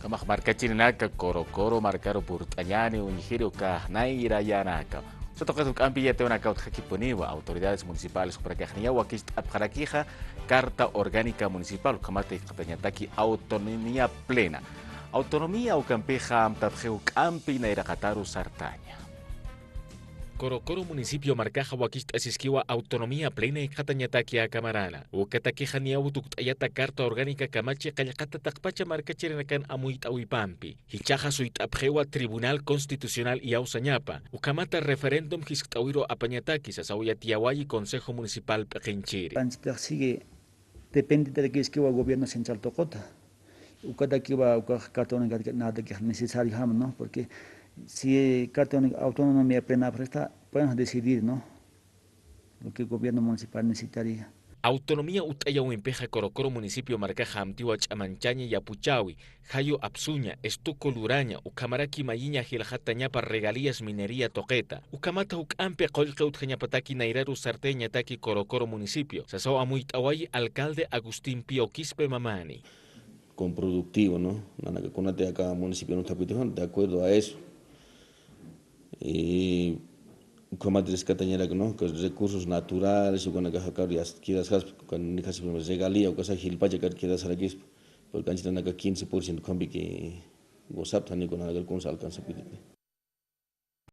Kamak markachinaka Corocoro marcaro purtañani unjiro ka naira yanaka. Soto que campi ya te una caut poniwa autoridades municipales para que jnia wakist abjarakija carta orgánica municipal kamate qatañataki autonomía plena. Autonomía o campeja amtabjeu campi naira kataru sartaña. Corocoro municipio marcaja wakist asisquiwa autonomía plena y katañataki a camarana. O kataquija ni ayata carta orgánica camache kallakata takpacha marcacherinakan amuit awipampi. Hichaja suit abjewa tribunal constitucional y ausañapa. Ukamata referéndum hiskawiro apañataki sasauya tiawayi consejo municipal pequinchiri. Sigue depende de que esquiva gobierno central tocota. Ukata kiwa carta nada que es necesario, ¿no? Porque si carta autonomía plena presta, podemos decidir, ¿no? Lo que el gobierno municipal necesitaría. Autonomía utaya empeja Corocoro municipio marcaja amtiwa chamanchaña y apuchawi, jayo absuña, estuco luraña, ucamaraki mayiña gilajatañapa regalías minería toqueta, ucamata ucampe colque utjañapataki nairaru sarteña taki Corocoro municipio, sasao amuitawayi alcalde Agustín Pío Quispe Mamani. Con productivo, ¿no? Nada que conate acá municipio no está de acuerdo a eso. Y como te rescatañera que no, que recursos naturales o con la caja carrias quieras con ni casi regalía o cosa gilpacha que quieras hacer aquí porque han sido 15% combi que WhatsApp también con algún alcanza